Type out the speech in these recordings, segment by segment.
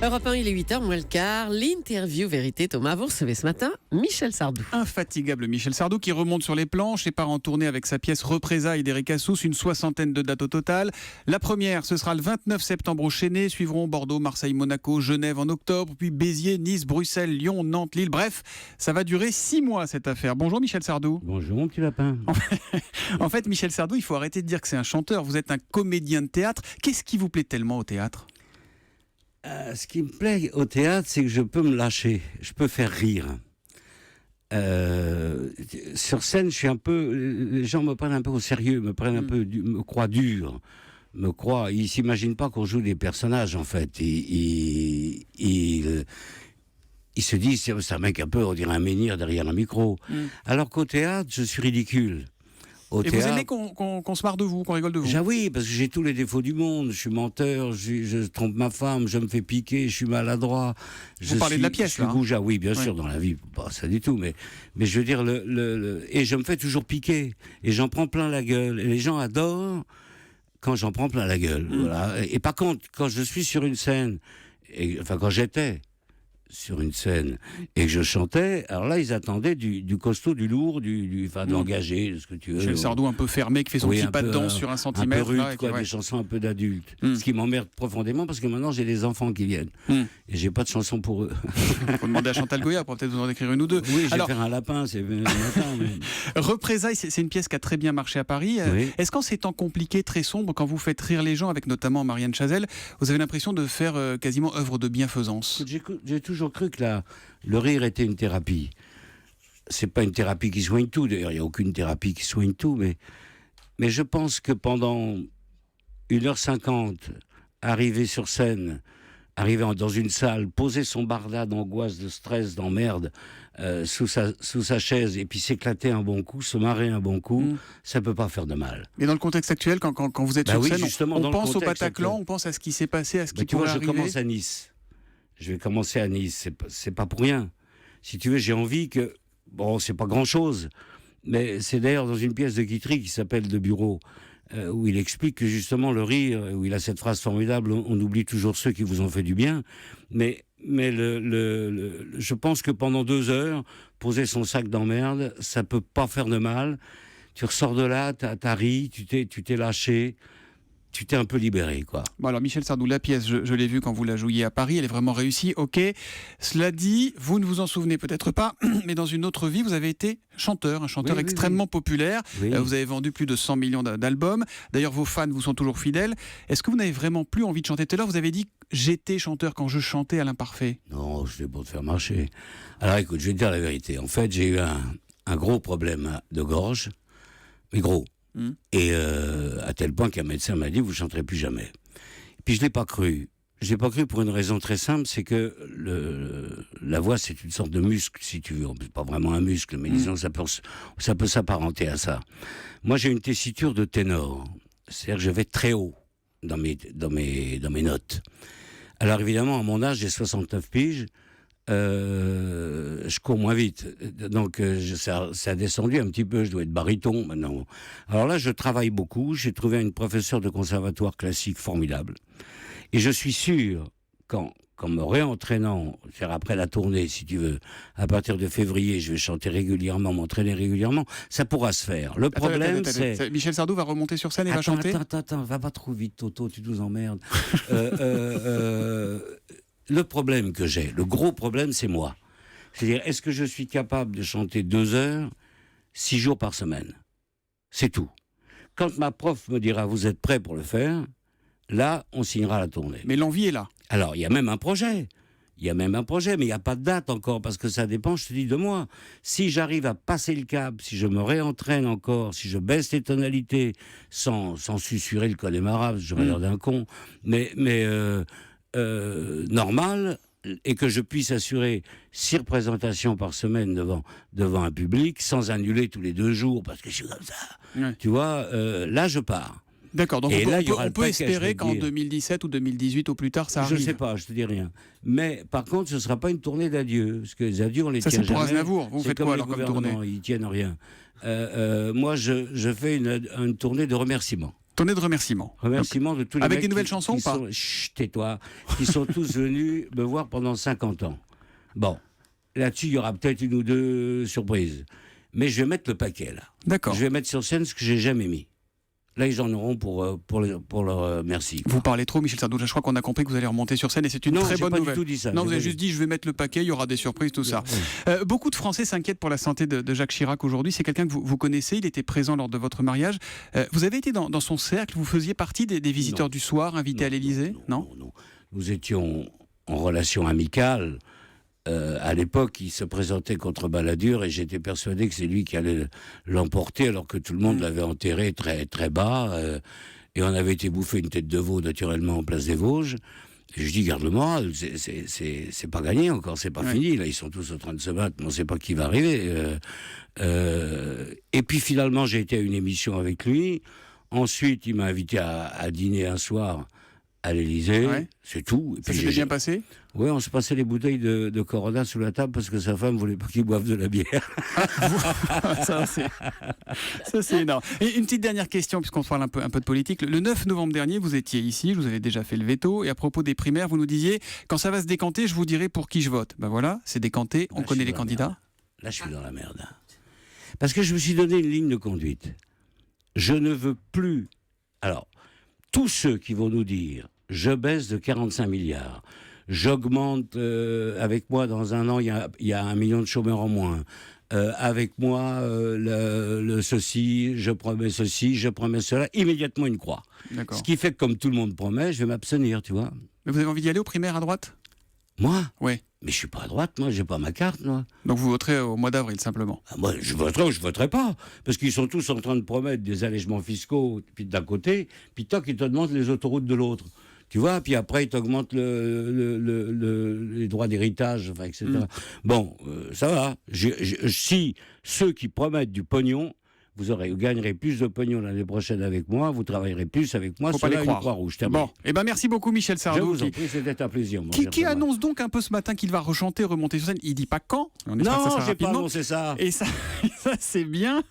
Europe 1, il est 8h moins le quart. L'interview vérité, Thomas, vous recevez ce matin Michel Sardou. Infatigable Michel Sardou qui remonte sur les planches et part en tournée avec sa pièce Représailles d'Eric Assous, une 60aine de dates au total. La première, ce sera le 29 septembre au Chesnay, suivront Bordeaux, Marseille, Monaco, Genève en octobre, puis Béziers, Nice, Bruxelles, Lyon, Nantes, Lille. Bref, ça va durer 6 mois cette affaire. Bonjour Michel Sardou. Bonjour mon petit lapin. En fait, Michel Sardou, il faut arrêter de dire que c'est un chanteur. Vous êtes un comédien de théâtre. Qu'est-ce qui vous plaît tellement au théâtre ? Ce qui me plaît au théâtre, c'est que je peux me lâcher, je peux faire rire. Sur scène, je suis un peu, les gens me prennent un peu au sérieux, me prennent un peu, me croient dur, ils s'imaginent pas qu'on joue des personnages en fait. Ils se disent c'est un mec un peu, on dirait un menhir derrière un micro. Alors qu'au théâtre, je suis ridicule. Et vous aimez qu'on se marre de vous, qu'on rigole de vous ? Oui, parce que j'ai tous les défauts du monde. Je suis menteur, je trompe ma femme, je me fais piquer, je suis maladroit. Vous parlez de la pièce, là, goujat, oui, bien sûr, dans la vie, pas ça du tout. Mais je veux dire, et je me fais toujours piquer. Et j'en prends plein la gueule. Et les gens adorent quand j'en prends plein la gueule. Voilà. Et par contre, quand je suis sur une scène, quand j'étais sur une scène et que je chantais, alors là ils attendaient du costaud, du lourd, de l'engagé, de ce que tu veux. Michel Sardou un peu fermé, qui fait son petit pas de danse sur un centimètre. Un peu rude, des chansons un peu d'adultes. Ce qui m'emmerde profondément parce que maintenant j'ai des enfants qui viennent. Et j'ai pas de chansons pour eux. Faut demander à Chantal Goya pour peut-être vous en écrire une ou deux. Oui, je vais faire un lapin, c'est le matin. Mais... Représailles, c'est une pièce qui a très bien marché à Paris. Oui. Est-ce qu'en ces temps compliqués, très sombres, quand vous faites rire les gens, avec notamment Marianne Chazelle, vous avez l'impression de faire quasiment œuvre de bienfaisance ? J'ai toujours cru que le rire était une thérapie. C'est pas une thérapie qui soigne tout, d'ailleurs, il n'y a aucune thérapie qui soigne tout, mais je pense que pendant 1h50, arriver sur scène, arriver dans une salle, poser son barda d'angoisse, de stress, d'emmerde sous sa chaise et puis s'éclater un bon coup, se marrer un bon coup, ça peut pas faire de mal. Mais dans le contexte actuel, quand vous êtes sur scène, on pense au Bataclan, actuel. On pense à ce qui s'est passé, à ce qui pourrait arriver. Je commence à Nice. Je vais commencer à Nice, c'est pas pour rien. Si tu veux, j'ai envie que... Bon, c'est pas grand-chose, mais c'est d'ailleurs dans une pièce de Guitry qui s'appelle De Bureau, où il explique que justement le rire, où il a cette phrase formidable, on oublie toujours ceux qui vous ont fait du bien, mais je pense que pendant 2 heures, poser son sac d'emmerde, ça peut pas faire de mal. Tu ressors de là, t'as ri, tu t'es lâché, tu t'es un peu libéré, quoi. Bon alors Michel Sardou, la pièce, je l'ai vue quand vous la jouiez à Paris, elle est vraiment réussie, ok. Cela dit, vous ne vous en souvenez peut-être pas, mais dans une autre vie, vous avez été chanteur, un chanteur extrêmement populaire. Oui. Vous avez vendu plus de 100 millions d'albums. D'ailleurs, vos fans vous sont toujours fidèles. Est-ce que vous n'avez vraiment plus envie de chanter ? Tout à l'heure, vous avez dit « J'étais chanteur quand je chantais à l'imparfait ». Non, je fais pour te faire marcher. Alors écoute, je vais te dire la vérité. En fait, j'ai eu un gros problème de gorge, mais gros. Et à tel point qu'un médecin m'a dit vous chanterez plus jamais. Et puis je l'ai pas cru. Je l'ai pas cru pour une raison très simple, c'est que la voix c'est une sorte de muscle, si tu veux. C'est pas vraiment un muscle, mais disons ça peut s'apparenter à ça. Moi j'ai une tessiture de ténor, c'est-à-dire que je vais très haut dans mes notes. Alors évidemment à mon âge j'ai 69 piges. Je cours moins vite, donc ça a descendu un petit peu, je dois être baryton maintenant. Alors là, je travaille beaucoup, j'ai trouvé une professeure de conservatoire classique formidable, et je suis sûr qu'en me réentraînant, faire après la tournée, si tu veux, à partir de février, je vais chanter régulièrement, m'entraîner régulièrement, ça pourra se faire. Le problème, c'est... Michel Sardou va remonter sur scène et va chanter ? Attends, va pas trop vite, Toto, tu nous emmerdes. Le problème que j'ai, le gros problème, c'est moi. C'est-à-dire, est-ce que je suis capable de chanter 2 heures, 6 jours par semaine ? C'est tout. Quand ma prof me dira, vous êtes prêt pour le faire, là, on signera la tournée. Mais l'envie est là. Alors, il y a même un projet. Mais il n'y a pas de date encore, parce que ça dépend, je te dis, de moi. Si j'arrive à passer le cap, si je me réentraîne encore, si je baisse les tonalités, sans susurrer le connemara, j'aurais l'air d'un con, mais normal, et que je puisse assurer 6 représentations par semaine devant un public sans annuler tous les 2 jours parce que je suis comme ça. Tu vois, là je pars. D'accord, donc on peut espérer qu'en 2017 ou 2018 au plus tard ça arrive. Je sais pas, je te dis rien. Mais par contre, ce sera pas une tournée d'adieu, parce que les adieux on les tient jamais. Ça c'est pour Aznavour. Vous faites quoi alors comme tournée ? Ils tiennent rien. Moi je fais une tournée de remerciements. Tournée de remerciements. Remerciements de tous les avec mecs des nouvelles chansons ou pas Chut, tais-toi. Qui sont tous venus me voir pendant 50 ans. Bon, là-dessus, il y aura peut-être une ou deux surprises. Mais je vais mettre le paquet, là. D'accord. Je vais mettre sur scène ce que j'ai jamais mis. Là, ils en auront pour leur merci. Vous parlez trop, Michel Sardou. Je crois qu'on a compris que vous allez remonter sur scène et c'est une très bonne nouvelle. Non, j'ai pas du tout dit ça. Non, vous avez juste dit, je vais mettre le paquet, il y aura des surprises, tout ça. Beaucoup de Français s'inquiètent pour la santé de Jacques Chirac aujourd'hui. C'est quelqu'un que vous connaissez, il était présent lors de votre mariage. Vous avez été dans son cercle, vous faisiez partie des visiteurs du soir, invités à l'Élysée, non? Non. Nous étions en relation amicale. À l'époque, il se présentait contre Balladur et j'étais persuadé que c'est lui qui allait l'emporter alors que tout le monde l'avait enterré très, très bas. Et on avait été bouffer une tête de veau naturellement en place des Vosges. Et je dis, garde le moral, c'est pas gagné encore, c'est pas fini. Là, ils sont tous en train de se battre, mais on sait pas qui va arriver. Et puis finalement, j'ai été à une émission avec lui. Ensuite, il m'a invité à dîner un soir à l'Élysée, c'est tout. Et ça s'était bien passé? Oui, on se passait les bouteilles de Corona sous la table parce que sa femme voulait pas qu'il boive de la bière. Ça, c'est énorme. Et une petite dernière question, puisqu'on parle un peu de politique. Le 9 novembre dernier, vous étiez ici, je vous avais déjà fait le veto, et à propos des primaires, vous nous disiez, quand ça va se décanter, je vous dirai pour qui je vote. Ben voilà, c'est décanté, on connaît les candidats. Là, je suis dans la merde. Parce que je me suis donné une ligne de conduite. Je ne veux plus... Alors, tous ceux qui vont nous dire je baisse de 45 milliards, j'augmente, avec moi dans un an, il y a 1 million de chômeurs en moins, avec moi, ceci, je promets cela, immédiatement une croix. D'accord. Ce qui fait que comme tout le monde promet, je vais m'abstenir, tu vois. Mais vous avez envie d'y aller aux primaires à droite? Moi? Oui. Mais je suis pas à droite, moi, j'ai pas ma carte, moi. Donc vous voterez au mois d'avril, simplement? Moi, je voterai ou je voterai pas. Parce qu'ils sont tous en train de promettre des allègements fiscaux puis d'un côté, puis tant qu'ils te demandent les autoroutes de l'autre. Tu vois, puis après, ils t'augmentent les droits d'héritage, enfin, etc. Bon, ça va. Si ceux qui promettent du pognon, vous gagnerez plus de pognon l'année prochaine avec moi, vous travaillerez plus avec moi. Faut pas les croire. Croix-Rouge. Bon, merci beaucoup Michel Sardou. Je vous en prie, c'était un plaisir. Qui annonce donc un peu ce matin qu'il va remonter sur scène. Il dit pas quand. Non, j'ai pas annoncé ça. Et ça c'est bien.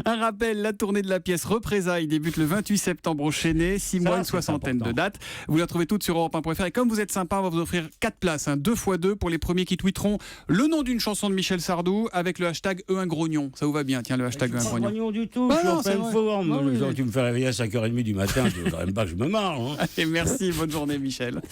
Un rappel, la tournée de la pièce Représailles débute le 28 septembre au Chesnay, 6 mois, une soixantaine de dates. Vous la trouvez toutes sur Europe1.fr et comme vous êtes sympa, on va vous offrir 4 places, 2x2 pour les premiers qui tweeteront le nom d'une chanson de Michel Sardou avec le hashtag #grognon. Ça vous va bien, tiens, le hashtag #grognon. Pas grognon du tout, je suis en pleine forme. Tu me fais réveiller à 5h30 du matin, tu ne voudrais même pas que je me marre. Allez, merci, bonne journée Michel.